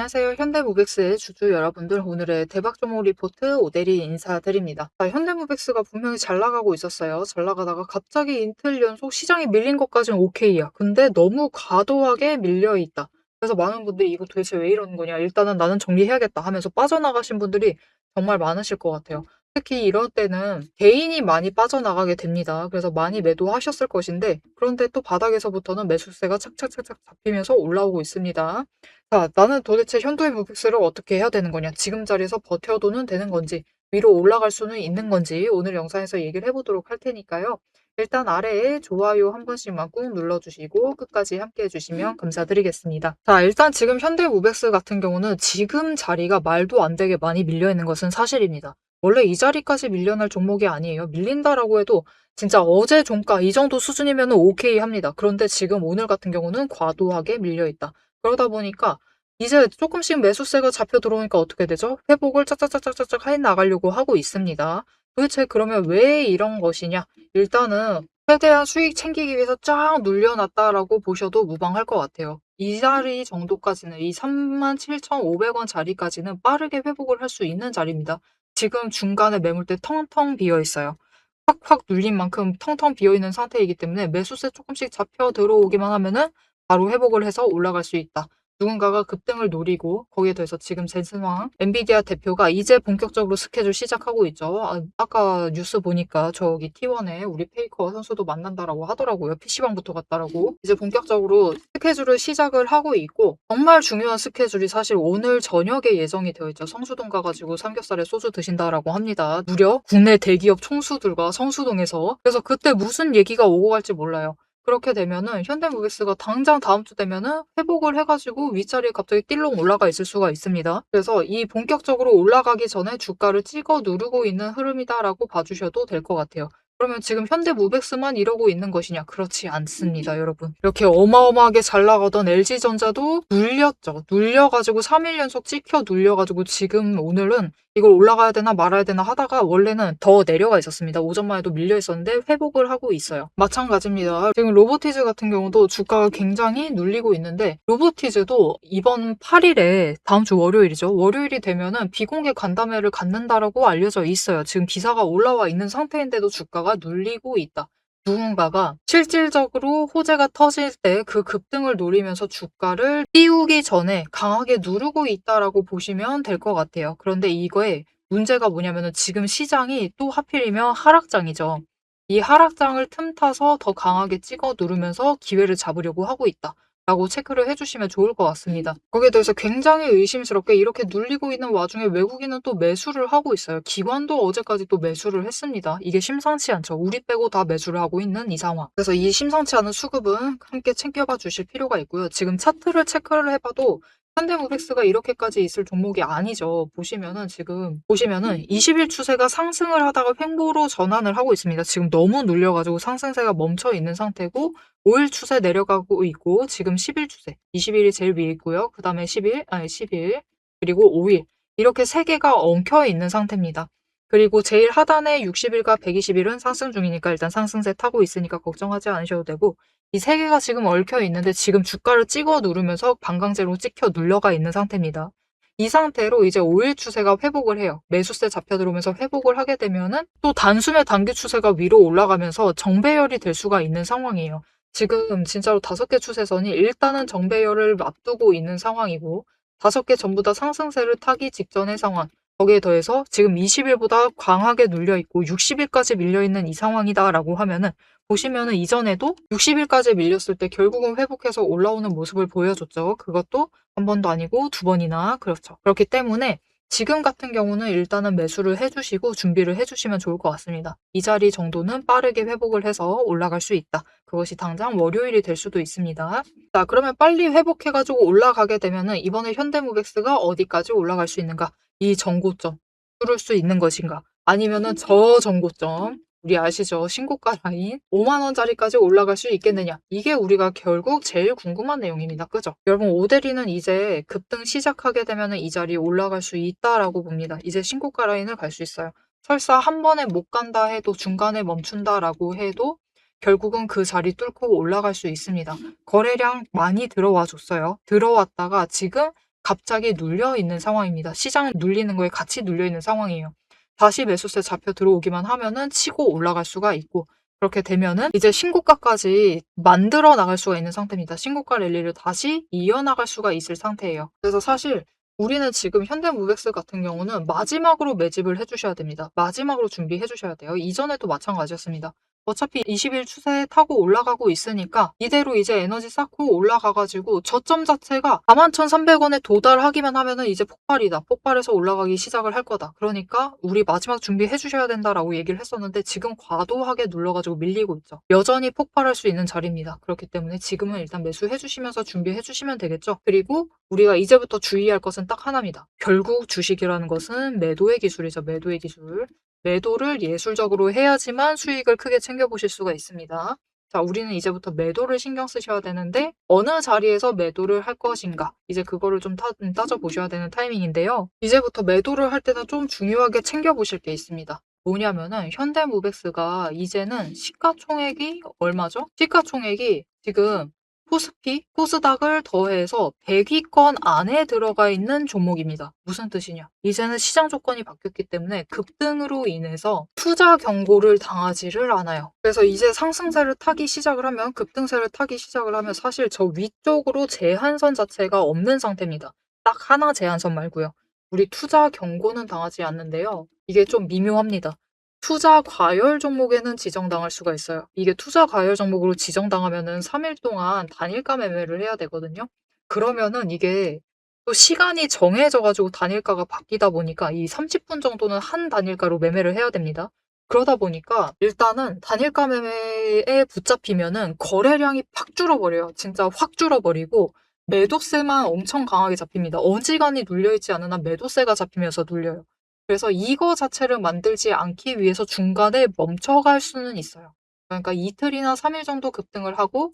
안녕하세요. 현대모백스의 주주 여러분들, 오늘의 대박 종목 리포트 오대리 인사드립니다. 현대모백스가 분명히 잘 나가고 있었어요. 잘 나가다가 갑자기 이틀 연속 시장이 밀린 것까지는 오케이야. 근데 너무 과도하게 밀려 있다. 그래서 많은 분들이 이거 도대체 왜 이러는 거냐, 일단은 나는 정리해야겠다 하면서 빠져나가신 분들이 정말 많으실 것 같아요. 특히 이럴 때는 개인이 많이 빠져나가게 됩니다. 그래서 많이 매도하셨을 것인데, 그런데 또 바닥에서부터는 매수세가 착착착착 잡히면서 올라오고 있습니다. 자, 나는 도대체 현도의 무픽스를 어떻게 해야 되는 거냐? 지금 자리에서 버텨도는 되는 건지, 위로 올라갈 수는 있는 건지, 오늘 영상에서 얘기를 해보도록 할 테니까요. 일단 아래에 좋아요 한 번씩만 꾹 눌러주시고 끝까지 함께 해주시면 감사드리겠습니다. 자, 일단 지금 현대무백스 같은 경우는 지금 자리가 말도 안 되게 많이 밀려있는 것은 사실입니다. 원래 이 자리까지 밀려날 종목이 아니에요. 밀린다라고 해도 진짜 어제 종가 이 정도 수준이면 오케이 합니다. 그런데 지금 오늘 같은 경우는 과도하게 밀려있다. 그러다 보니까 이제 조금씩 매수세가 잡혀 들어오니까 어떻게 되죠? 회복을 짝짝짝짝짝 해 나가려고 하고 있습니다. 도대체 그러면 왜 이런 것이냐? 일단은 최대한 수익 챙기기 위해서 쫙 눌려놨다라고 보셔도 무방할 것 같아요. 이 자리 정도까지는, 이 37,500원 자리까지는 빠르게 회복을 할 수 있는 자리입니다. 지금 중간에 매물대 텅텅 비어 있어요. 확확 눌린 만큼 텅텅 비어 있는 상태이기 때문에 매수세 조금씩 잡혀 들어오기만 하면은 바로 회복을 해서 올라갈 수 있다. 누군가가 급등을 노리고, 거기에 더해서 지금 젠슨황 엔비디아 대표가 이제 본격적으로 스케줄 시작하고 있죠. 아까 뉴스 보니까 저기 T1에 우리 페이커 선수도 만난다라고 하더라고요. PC방부터 갔다라고. 이제 본격적으로 스케줄을 시작을 하고 있고, 정말 중요한 스케줄이 사실 오늘 저녁에 예정이 되어 있죠. 성수동 가가지고 삼겹살에 소주 드신다라고 합니다. 무려 국내 대기업 총수들과 성수동에서. 그래서 그때 무슨 얘기가 오고 갈지 몰라요. 그렇게 되면은 현대모비스가 당장 다음 주 되면은 회복을 해가지고 윗자리에 갑자기 띨렁 올라가 있을 수가 있습니다. 그래서 이 본격적으로 올라가기 전에 주가를 찍어 누르고 있는 흐름이다라고 봐주셔도 될 것 같아요. 그러면 지금 현대모백스만 이러고 있는 것이냐? 그렇지 않습니다, 여러분. 이렇게 어마어마하게 잘 나가던 LG전자도 눌렸죠. 눌려가지고 3일 연속 찍혀 눌려가지고 지금 오늘은 이걸 올라가야 되나 말아야 되나 하다가 원래는 더 내려가 있었습니다. 오전만 해도 밀려 있었는데 회복을 하고 있어요. 마찬가지입니다. 지금 로보티즈 같은 경우도 주가가 굉장히 눌리고 있는데, 로보티즈도 이번 8일에 다음 주 월요일이죠. 월요일이 되면은 비공개 간담회를 갖는다라고 알려져 있어요. 지금 기사가 올라와 있는 상태인데도 주가가 눌리고 있다. 누군가가 실질적으로 호재가 터질 때 그 급등을 노리면서 주가를 띄우기 전에 강하게 누르고 있다라고 보시면 될 것 같아요. 그런데 이거에 문제가 뭐냐면은 지금 시장이 또 하필이면 하락장이죠. 이 하락장을 틈타서 더 강하게 찍어 누르면서 기회를 잡으려고 하고 있다 라고 체크를 해주시면 좋을 것 같습니다. 거기에 대해서 굉장히 의심스럽게 이렇게 눌리고 있는 와중에 외국인은 또 매수를 하고 있어요. 기관도 어제까지 또 매수를 했습니다. 이게 심상치 않죠. 우리 빼고 다 매수를 하고 있는 이 상황. 그래서 이 심상치 않은 수급은 함께 챙겨봐 주실 필요가 있고요. 지금 차트를 체크를 해봐도 현대모백스가 이렇게까지 있을 종목이 아니죠. 보시면은 20일 추세가 상승을 하다가 횡보로 전환을 하고 있습니다. 지금 너무 눌려가지고 상승세가 멈춰 있는 상태고, 5일 추세 내려가고 있고, 지금 10일 추세, 20일이 제일 위에 있고요. 그 다음에 10일, 그리고 5일. 이렇게 3개가 엉켜 있는 상태입니다. 그리고 제일 하단에 60일과 120일은 상승 중이니까 일단 상승세 타고 있으니까 걱정하지 않으셔도 되고, 이 3개가 지금 얽혀 있는데 지금 주가를 찍어 누르면서 반강제로 찍혀 눌려가 있는 상태입니다. 이 상태로 이제 5일 추세가 회복을 해요. 매수세 잡혀 들어오면서 회복을 하게 되면은 또 단숨에 단기 추세가 위로 올라가면서 정배열이 될 수가 있는 상황이에요. 지금 진짜로 5개 추세선이 일단은 정배열을 앞두고 있는 상황이고, 5개 전부 다 상승세를 타기 직전의 상황. 거기에 더해서 지금 20일보다 강하게 눌려 있고 60일까지 밀려 있는 이 상황이다라고 하면은, 보시면은 이전에도 60일까지 밀렸을 때 결국은 회복해서 올라오는 모습을 보여줬죠. 그것도 한 번도 아니고 2번이나. 그렇죠. 그렇기 때문에 지금 같은 경우는 일단은 매수를 해주시고 준비를 해주시면 좋을 것 같습니다. 이 자리 정도는 빠르게 회복을 해서 올라갈 수 있다. 그것이 당장 월요일이 될 수도 있습니다. 자, 그러면 빨리 회복해가지고 올라가게 되면은 이번에 현대모백스가 어디까지 올라갈 수 있는가? 이 전고점 뚫을 수 있는 것인가? 아니면은 저 전고점, 우리 아시죠? 신고가 라인 5만 원짜리까지 올라갈 수 있겠느냐? 이게 우리가 결국 제일 궁금한 내용입니다. 그죠? 여러분, 오데리는 이제 급등 시작하게 되면 이 자리에 올라갈 수 있다라고 봅니다. 이제 신고가 라인을 갈 수 있어요. 설사 한 번에 못 간다 해도, 중간에 멈춘다라고 해도 결국은 그 자리 뚫고 올라갈 수 있습니다. 거래량 많이 들어와 줬어요. 들어왔다가 지금 갑자기 눌려 있는 상황입니다. 시장 눌리는 거에 같이 눌려 있는 상황이에요. 다시 매수세 잡혀 들어오기만 하면은 치고 올라갈 수가 있고, 그렇게 되면은 이제 신고가까지 만들어 나갈 수가 있는 상태입니다. 신고가 랠리를 다시 이어나갈 수가 있을 상태예요. 그래서 사실 우리는 지금 현대무백스 같은 경우는 마지막으로 매집을 해주셔야 됩니다. 마지막으로 준비해 주셔야 돼요. 이전에도 마찬가지였습니다. 어차피 20일 추세 타고 올라가고 있으니까 이대로 이제 에너지 쌓고 올라가가지고 저점 자체가 41,300원에 도달하기만 하면은 이제 폭발이다. 폭발해서 올라가기 시작을 할 거다. 그러니까 우리 마지막 준비해 주셔야 된다라고 얘기를 했었는데 지금 과도하게 눌러가지고 밀리고 있죠. 여전히 폭발할 수 있는 자리입니다. 그렇기 때문에 지금은 일단 매수해 주시면서 준비해 주시면 되겠죠. 그리고 우리가 이제부터 주의할 것은 딱 하나입니다. 결국 주식이라는 것은 매도의 기술이죠. 매도의 기술. 매도를 예술적으로 해야지만 수익을 크게 챙겨보실 수가 있습니다. 자, 우리는 이제부터 매도를 신경 쓰셔야 되는데 어느 자리에서 매도를 할 것인가? 이제 그거를 좀 따져보셔야 되는 타이밍인데요. 이제부터 매도를 할 때는 좀 중요하게 챙겨보실 게 있습니다. 뭐냐면은 현대모백스가 이제는 시가총액이 얼마죠? 시가총액이 지금 코스피, 코스닥을 더해서 100위권 안에 들어가 있는 종목입니다. 무슨 뜻이냐? 이제는 시장 조건이 바뀌었기 때문에 급등으로 인해서 투자 경고를 당하지를 않아요. 그래서 이제 상승세를 타기 시작을 하면, 급등세를 타기 시작을 하면 사실 저 위쪽으로 제한선 자체가 없는 상태입니다. 딱 하나 제한선 말고요. 우리 투자 경고는 당하지 않는데요. 이게 좀 미묘합니다. 투자 과열 종목에는 지정당할 수가 있어요. 이게 투자 과열 종목으로 지정당하면은 3일 동안 단일가 매매를 해야 되거든요. 그러면은 이게 또 시간이 정해져 가지고 단일가가 바뀌다 보니까 이 30분 정도는 한 단일가로 매매를 해야 됩니다. 그러다 보니까 일단은 단일가 매매에 붙잡히면은 거래량이 팍 줄어버려요. 진짜 확 줄어버리고 매도세만 엄청 강하게 잡힙니다. 어지간히 눌려있지 않은 한 매도세가 잡히면서 눌려요. 그래서 이거 자체를 만들지 않기 위해서 중간에 멈춰갈 수는 있어요. 그러니까 이틀이나 3일 정도 급등을 하고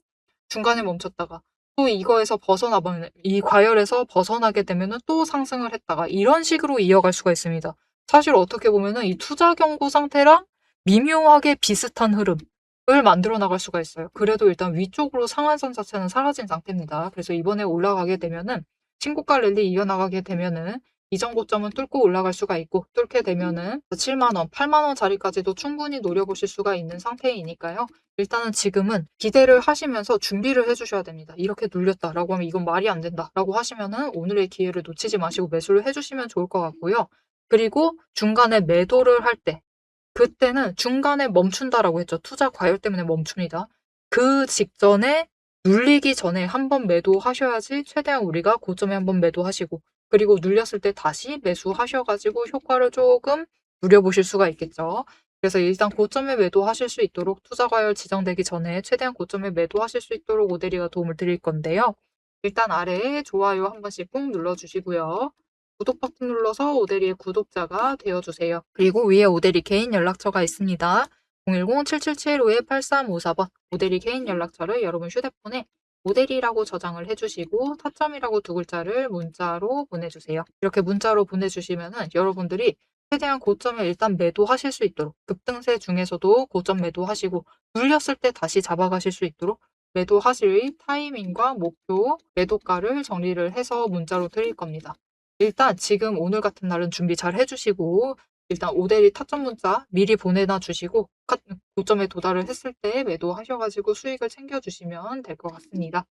중간에 멈췄다가 또 이거에서 벗어나면, 이 과열에서 벗어나게 되면은 또 상승을 했다가 이런 식으로 이어갈 수가 있습니다. 사실 어떻게 보면은 이 투자 경고 상태랑 미묘하게 비슷한 흐름을 만들어 나갈 수가 있어요. 그래도 일단 위쪽으로 상한선 자체는 사라진 상태입니다. 그래서 이번에 올라가게 되면은 신고가 랠리 이어나가게 되면은 이전 고점은 뚫고 올라갈 수가 있고, 뚫게 되면은 7만 원, 8만 원 자리까지도 충분히 노려보실 수가 있는 상태이니까요. 일단은 지금은 기대를 하시면서 준비를 해주셔야 됩니다. 이렇게 눌렸다라고 하면 이건 말이 안 된다라고 하시면은 오늘의 기회를 놓치지 마시고 매수를 해주시면 좋을 것 같고요. 그리고 중간에 매도를 할 때, 그때는 중간에 멈춘다라고 했죠. 투자 과열 때문에 멈춥니다. 그 직전에 눌리기 전에 한번 매도하셔야지 최대한 우리가 고점에 한번 매도하시고, 그리고 눌렸을 때 다시 매수하셔가지고 효과를 조금 누려보실 수가 있겠죠. 그래서 일단 고점에 매도하실 수 있도록, 투자 과열 지정되기 전에 최대한 고점에 매도하실 수 있도록 오대리가 도움을 드릴 건데요. 일단 아래에 좋아요 한 번씩 꾹 눌러주시고요. 구독 버튼 눌러서 오대리의 구독자가 되어주세요. 그리고 위에 오대리 개인 연락처가 있습니다. 010-7775-8354번 오대리 개인 연락처를 여러분 휴대폰에 오대리라고 저장을 해주시고 타점이라고 두 글자를 문자로 보내주세요. 이렇게 문자로 보내주시면은 여러분들이 최대한 고점에 일단 매도하실 수 있도록, 급등세 중에서도 고점 매도하시고 눌렸을 때 다시 잡아가실 수 있도록 매도하실 타이밍과 목표, 매도가를 정리를 해서 문자로 드릴 겁니다. 일단 지금 오늘 같은 날은 준비 잘 해주시고 일단 오대리 타점 문자 미리 보내놔 주시고 고점에 도달을 했을 때 매도하셔가지고 수익을 챙겨주시면 될 것 같습니다.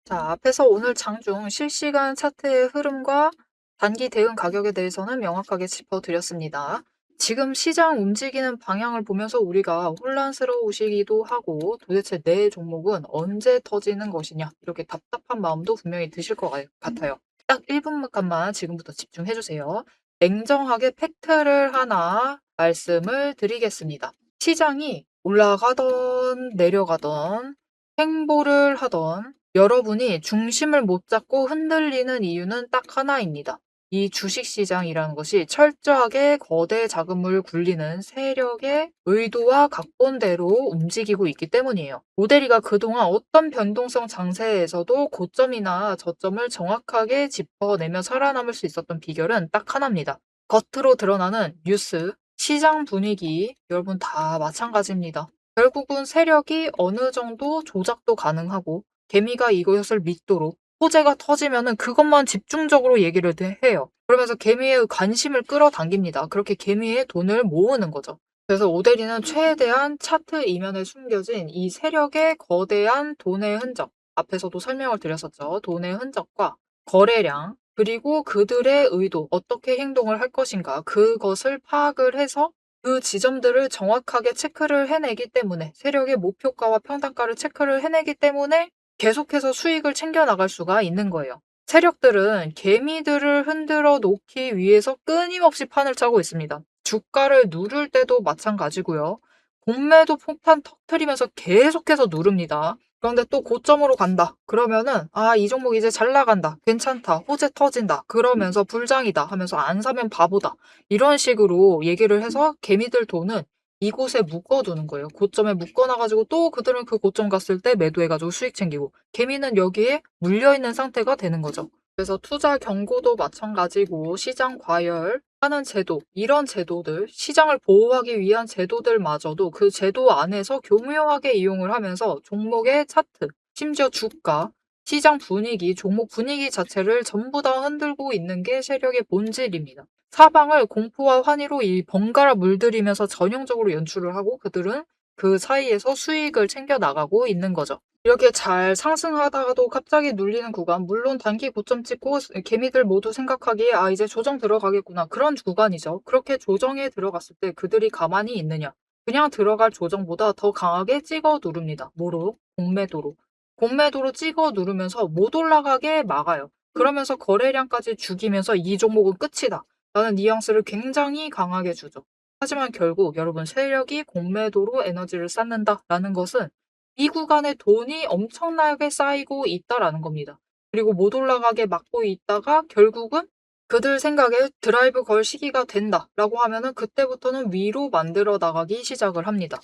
자, 앞에서 오늘 장중 실시간 차트의 흐름과 단기 대응 가격에 대해서는 명확하게 짚어드렸습니다. 지금 시장 움직이는 방향을 보면서 우리가 혼란스러우시기도 하고 도대체 내 종목은 언제 터지는 것이냐 이렇게 답답한 마음도 분명히 드실 것 같아요. 딱 1분간만 지금부터 집중해 주세요. 냉정하게 팩트를 하나 말씀을 드리겠습니다. 시장이 올라가던 내려가던 횡보를 하던 여러분이 중심을 못 잡고 흔들리는 이유는 딱 하나입니다. 이 주식시장이라는 것이 철저하게 거대 자금을 굴리는 세력의 의도와 각본대로 움직이고 있기 때문이에요. 모델이가 그동안 어떤 변동성 장세에서도 고점이나 저점을 정확하게 짚어내며 살아남을 수 있었던 비결은 딱 하나입니다. 겉으로 드러나는 뉴스, 시장 분위기, 여러분 다 마찬가지입니다. 결국은 세력이 어느 정도 조작도 가능하고 개미가 이것을 믿도록 호재가 터지면은 그것만 집중적으로 얘기를 해요. 그러면서 개미의 관심을 끌어당깁니다. 그렇게 개미의 돈을 모으는 거죠. 그래서 오데리는 최대한 차트 이면에 숨겨진 이 세력의 거대한 돈의 흔적, 앞에서도 설명을 드렸었죠. 돈의 흔적과 거래량, 그리고 그들의 의도, 어떻게 행동을 할 것인가, 그것을 파악을 해서 그 지점들을 정확하게 체크를 해내기 때문에, 세력의 목표가와 평단가를 체크를 해내기 때문에 계속해서 수익을 챙겨 나갈 수가 있는 거예요. 세력들은 개미들을 흔들어 놓기 위해서 끊임없이 판을 짜고 있습니다. 주가를 누를 때도 마찬가지고요. 공매도 폭탄 터트리면서 계속해서 누릅니다. 그런데 또 고점으로 간다. 그러면은 이 종목 이제 잘 나간다. 괜찮다. 호재 터진다. 그러면서 불장이다 하면서 안 사면 바보다. 이런 식으로 얘기를 해서 개미들 돈은 이곳에 묶어두는 거예요. 고점에 묶어놔가지고 또 그들은 그 고점 갔을 때 매도해가지고 수익 챙기고, 개미는 여기에 물려있는 상태가 되는 거죠. 그래서 투자 경고도 마찬가지고, 시장 과열하는 제도, 이런 제도들, 시장을 보호하기 위한 제도들마저도 그 제도 안에서 교묘하게 이용을 하면서 종목의 차트, 심지어 주가, 시장 분위기, 종목 분위기 자체를 전부 다 흔들고 있는 게 세력의 본질입니다. 사방을 공포와 환희로 이 번갈아 물들이면서 전형적으로 연출을 하고, 그들은 그 사이에서 수익을 챙겨 나가고 있는 거죠. 이렇게 잘 상승하다가도 갑자기 눌리는 구간, 물론 단기 고점 찍고 개미들 모두 생각하기에 이제 조정 들어가겠구나, 그런 구간이죠. 그렇게 조정에 들어갔을 때 그들이 가만히 있느냐? 그냥 들어갈 조정보다 더 강하게 찍어 누릅니다. 뭐로? 공매도로. 공매도로 찍어 누르면서 못 올라가게 막아요. 그러면서 거래량까지 죽이면서 이 종목은 끝이다 라는 뉘앙스를 굉장히 강하게 주죠. 하지만 결국 여러분, 세력이 공매도로 에너지를 쌓는다라는 것은 이 구간에 돈이 엄청나게 쌓이고 있다라는 겁니다. 그리고 못 올라가게 막고 있다가 결국은 그들 생각에 드라이브 걸 시기가 된다라고 하면은 그때부터는 위로 만들어 나가기 시작을 합니다.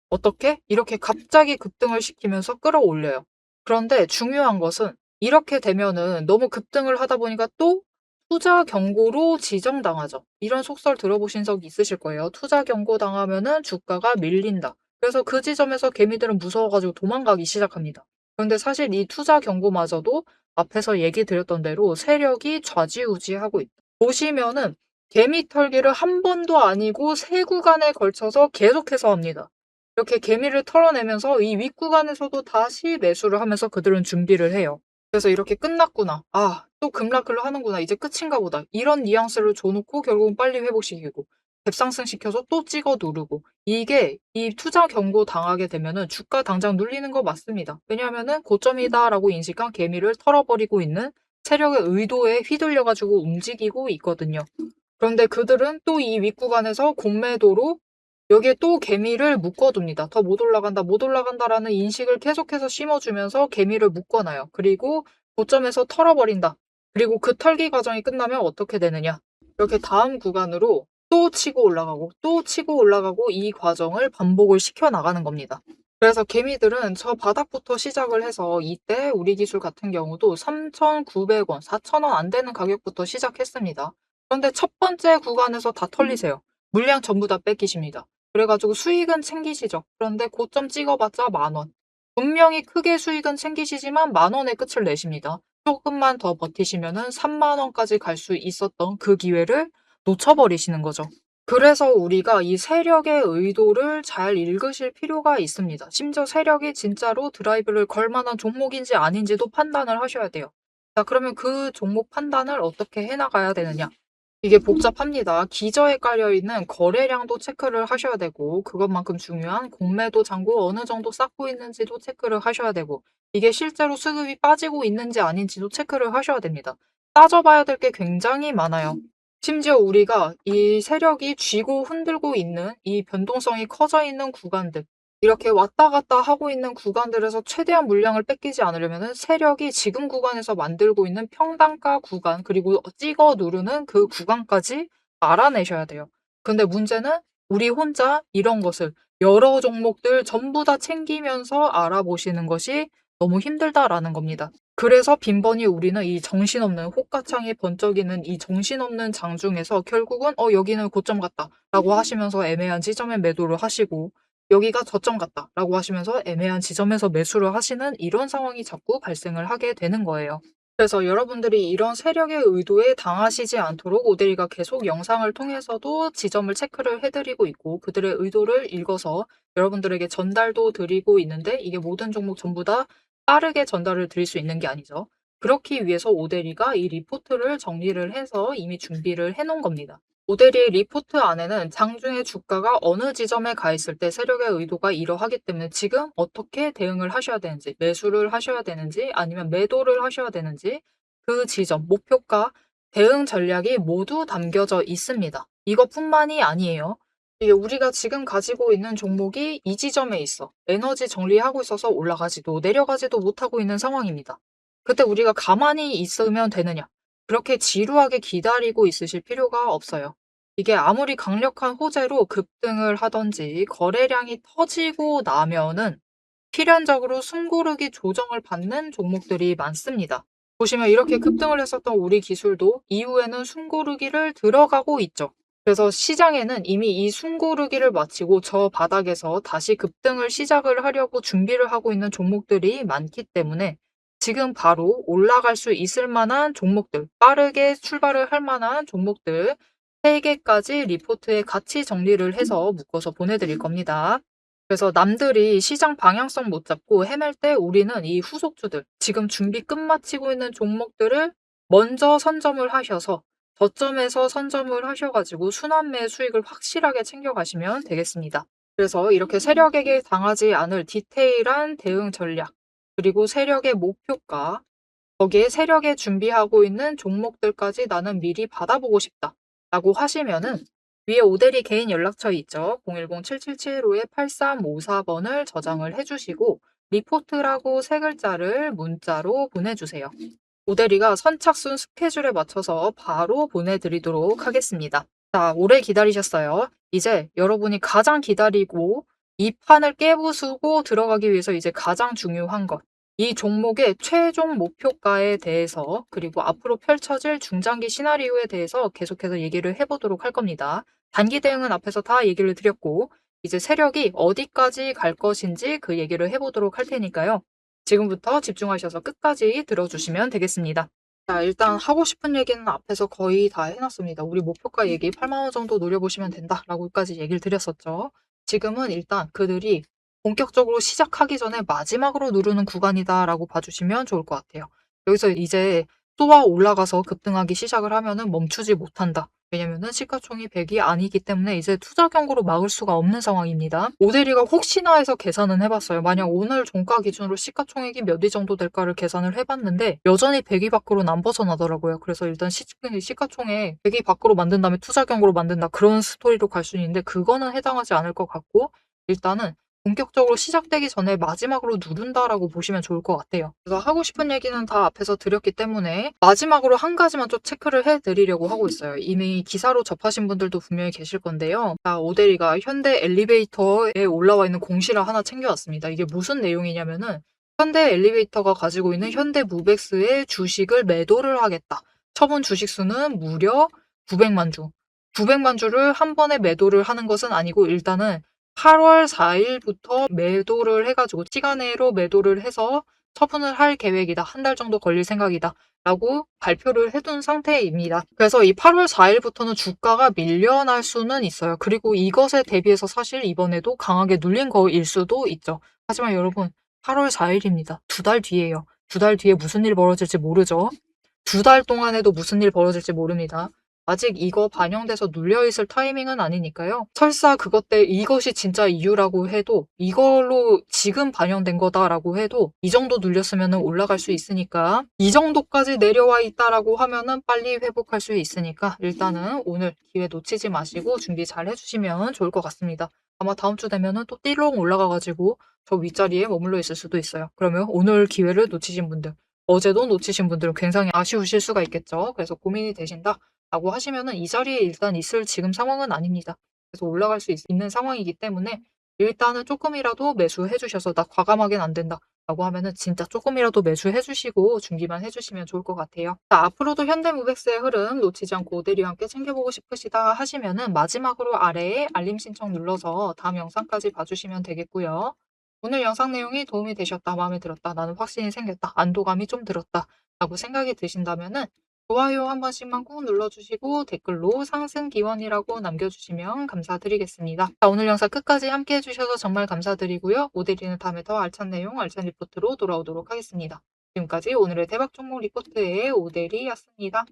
어떻게? 이렇게 갑자기 급등을 시키면서 끌어올려요. 그런데 중요한 것은 이렇게 되면은 너무 급등을 하다 보니까 또 투자 경고로 지정당하죠. 이런 속설 들어보신 적 있으실 거예요. 투자 경고 당하면은 주가가 밀린다. 그래서 그 지점에서 개미들은 무서워가지고 도망가기 시작합니다. 그런데 사실 이 투자 경고마저도 앞에서 얘기 드렸던 대로 세력이 좌지우지하고 있다. 보시면은 개미 털기를 한 번도 아니고 세 구간에 걸쳐서 계속해서 합니다. 이렇게 개미를 털어내면서 이 윗구간에서도 다시 매수를 하면서 그들은 준비를 해요. 그래서 이렇게 끝났구나. 또 급락을 하는구나. 이제 끝인가 보다. 이런 뉘앙스를 줘놓고 결국은 빨리 회복시키고, 갭상승시켜서 또 찍어 누르고, 이게 이 투자 경고 당하게 되면은 주가 당장 눌리는 거 맞습니다. 왜냐하면은 고점이다라고 인식한 개미를 털어버리고 있는 세력의 의도에 휘둘려가지고 움직이고 있거든요. 그런데 그들은 또 이 윗구간에서 공매도로 여기에 또 개미를 묶어둡니다. 더 못 올라간다, 못 올라간다라는 인식을 계속해서 심어주면서 개미를 묶어놔요. 그리고 고점에서 털어버린다. 그리고 그 털기 과정이 끝나면 어떻게 되느냐? 이렇게 다음 구간으로 또 치고 올라가고 또 치고 올라가고, 이 과정을 반복을 시켜 나가는 겁니다. 그래서 개미들은 저 바닥부터 시작을 해서 이때 우리 기술 같은 경우도 3,900원, 4,000원 안 되는 가격부터 시작했습니다. 그런데 첫 번째 구간에서 다 털리세요. 물량 전부 다 뺏기십니다. 그래가지고 수익은 챙기시죠. 그런데 고점 찍어봤자 10,000원. 분명히 크게 수익은 챙기시지만 10,000원의 끝을 내십니다. 조금만 더 버티시면은 30,000원까지 갈 수 있었던 그 기회를 놓쳐버리시는 거죠. 그래서 우리가 이 세력의 의도를 잘 읽으실 필요가 있습니다. 심지어 세력이 진짜로 드라이브를 걸 만한 종목인지 아닌지도 판단을 하셔야 돼요. 자, 그러면 그 종목 판단을 어떻게 해나가야 되느냐? 이게 복잡합니다. 기저에 깔려있는 거래량도 체크를 하셔야 되고, 그것만큼 중요한 공매도 잔고 어느 정도 쌓고 있는지도 체크를 하셔야 되고, 이게 실제로 수급이 빠지고 있는지 아닌지도 체크를 하셔야 됩니다. 따져봐야 될 게 굉장히 많아요. 심지어 우리가 이 세력이 쥐고 흔들고 있는 이 변동성이 커져 있는 구간들, 이렇게 왔다 갔다 하고 있는 구간들에서 최대한 물량을 뺏기지 않으려면 세력이 지금 구간에서 만들고 있는 평단가 구간, 그리고 찍어 누르는 그 구간까지 알아내셔야 돼요. 근데 문제는 우리 혼자 이런 것을 여러 종목들 전부 다 챙기면서 알아보시는 것이 너무 힘들다라는 겁니다. 그래서 빈번히 우리는 이 정신없는 호가창이 번쩍이는 이 정신없는 장 중에서 결국은 여기는 고점 같다 라고 하시면서 애매한 지점에 매도를 하시고, 여기가 저점 같다라고 하시면서 애매한 지점에서 매수를 하시는 이런 상황이 자꾸 발생을 하게 되는 거예요. 그래서 여러분들이 이런 세력의 의도에 당하시지 않도록 오데리가 계속 영상을 통해서도 지점을 체크를 해드리고 있고 그들의 의도를 읽어서 여러분들에게 전달도 드리고 있는데 이게 모든 종목 전부 다 빠르게 전달을 드릴 수 있는 게 아니죠. 그렇기 위해서 오데리가 이 리포트를 정리를 해서 이미 준비를 해 놓은 겁니다. 오데리의 리포트 안에는 장중에 주가가 어느 지점에 가 있을 때 세력의 의도가 이러하기 때문에 지금 어떻게 대응을 하셔야 되는지, 매수를 하셔야 되는지 아니면 매도를 하셔야 되는지 그 지점, 목표가, 대응 전략이 모두 담겨져 있습니다. 이것뿐만이 아니에요. 이게 우리가 지금 가지고 있는 종목이 이 지점에 있어. 에너지 정리하고 있어서 올라가지도 내려가지도 못하고 있는 상황입니다. 그때 우리가 가만히 있으면 되느냐? 그렇게 지루하게 기다리고 있으실 필요가 없어요. 이게 아무리 강력한 호재로 급등을 하든지 거래량이 터지고 나면은 필연적으로 숨고르기 조정을 받는 종목들이 많습니다. 보시면 이렇게 급등을 했었던 우리 기술도 이후에는 숨고르기를 들어가고 있죠. 그래서 시장에는 이미 이 숨고르기를 마치고 저 바닥에서 다시 급등을 시작을 하려고 준비를 하고 있는 종목들이 많기 때문에 지금 바로 올라갈 수 있을 만한 종목들, 빠르게 출발을 할 만한 종목들 3개까지 리포트에 같이 정리를 해서 묶어서 보내드릴 겁니다. 그래서 남들이 시장 방향성 못 잡고 헤맬 때 우리는 이 후속주들, 지금 준비 끝마치고 있는 종목들을 먼저 선점을 하셔서 저점에서 선점을 하셔가지고 순환매 수익을 확실하게 챙겨가시면 되겠습니다. 그래서 이렇게 세력에게 당하지 않을 디테일한 대응 전략, 그리고 세력의 목표가, 거기에 세력에 준비하고 있는 종목들까지 나는 미리 받아보고 싶다 라고 하시면은 위에 오데리 개인 연락처 있죠. 010-7775-8354번을 저장을 해주시고 리포트라고 3글자를 문자로 보내주세요. 오데리가 선착순 스케줄에 맞춰서 바로 보내드리도록 하겠습니다. 자, 오래 기다리셨어요. 이제 여러분이 가장 기다리고 이 판을 깨부수고 들어가기 위해서 이제 가장 중요한 것. 이 종목의 최종 목표가에 대해서 그리고 앞으로 펼쳐질 중장기 시나리오에 대해서 계속해서 얘기를 해보도록 할 겁니다. 단기 대응은 앞에서 다 얘기를 드렸고 이제 세력이 어디까지 갈 것인지 그 얘기를 해보도록 할 테니까요. 지금부터 집중하셔서 끝까지 들어주시면 되겠습니다. 자, 일단 하고 싶은 얘기는 앞에서 거의 다 해놨습니다. 우리 목표가 얘기 8만 원 정도 노려보시면 된다라고까지 얘기를 드렸었죠. 지금은 일단 그들이 본격적으로 시작하기 전에 마지막으로 누르는 구간이다라고 봐주시면 좋을 것 같아요. 여기서 이제 쏘아 올라가서 급등하기 시작을 하면은 멈추지 못한다. 왜냐면은 시가총이 100이 아니기 때문에 이제 투자 경고로 막을 수가 없는 상황입니다. 오데리가 혹시나 해서 계산은 해봤어요. 만약 오늘 종가 기준으로 시가총액이 몇 위 정도 될까를 계산을 해봤는데 여전히 100위 밖으로는 안 벗어나더라고요. 그래서 일단 시가총액 100위 밖으로 만든 다음에 투자 경고로 만든다. 그런 스토리로 갈 수 있는데 그거는 해당하지 않을 것 같고 일단은 본격적으로 시작되기 전에 마지막으로 누른다라고 보시면 좋을 것 같아요. 그래서 하고 싶은 얘기는 다 앞에서 드렸기 때문에 마지막으로 한 가지만 좀 체크를 해드리려고 하고 있어요. 이미 기사로 접하신 분들도 분명히 계실 건데요. 자, 오데리가 현대 엘리베이터에 올라와 있는 공시를 하나 챙겨왔습니다. 이게 무슨 내용이냐면은 현대 엘리베이터가 가지고 있는 현대 무벡스의 주식을 매도를 하겠다. 처분 주식 수는 무려 900만 주. 900만 주를 한 번에 매도를 하는 것은 아니고 일단은 8월 4일부터 매도를 해가지고 시간내로 매도를 해서 처분을 할 계획이다. 한 달 정도 걸릴 생각이다. 라고 발표를 해둔 상태입니다. 그래서 이 8월 4일부터는 주가가 밀려날 수는 있어요. 그리고 이것에 대비해서 사실 이번에도 강하게 눌린 거일 수도 있죠. 하지만 여러분 8월 4일입니다. 2달 뒤에요. 2달 뒤에 무슨 일 벌어질지 모르죠. 2달 동안에도 무슨 일 벌어질지 모릅니다. 아직 이거 반영돼서 눌려있을 타이밍은 아니니까요. 설사 그것 때 이것이 진짜 이유라고 해도 이걸로 지금 반영된 거다라고 해도 이 정도 눌렸으면 올라갈 수 있으니까 이 정도까지 내려와 있다라고 하면은 빨리 회복할 수 있으니까 일단은 오늘 기회 놓치지 마시고 준비 잘 해주시면 좋을 것 같습니다. 아마 다음 주 되면은 또 띠롱 올라가가지고 저 윗자리에 머물러 있을 수도 있어요. 그러면 오늘 기회를 놓치신 분들, 어제도 놓치신 분들은 굉장히 아쉬우실 수가 있겠죠. 그래서 고민이 되신다. 라고 하시면은 이 자리에 일단 있을 지금 상황은 아닙니다. 그래서 올라갈 수 있는 상황이기 때문에 일단은 조금이라도 매수해 주셔서 나 과감하게는 안 된다. 라고 하면은 진짜 쪼끔이라도 매수 해 주시고 중기만 해 주시면 좋을 것 같아요. 자, 앞으로도 현대무백스의 흐름 놓치지 않고 오대리와 함께 챙겨보고 싶으시다 하시면은 마지막으로 아래에 알림 신청 눌러서 다음 영상까지 봐주시면 되겠고요. 오늘 영상 내용이 도움이 되셨다, 마음에 들었다, 나는 확신이 생겼다, 안도감이 좀 들었다 라고 생각이 드신다면은 좋아요 한 번씩만 꾹 눌러주시고 댓글로 상승 기원이라고 남겨주시면 감사드리겠습니다. 자, 오늘 영상 끝까지 함께 해주셔서 정말 감사드리고요. 오대리는 다음에 더 알찬 내용, 알찬 리포트로 돌아오도록 하겠습니다. 지금까지 오늘의 대박 종목 리포트의 오대리였습니다.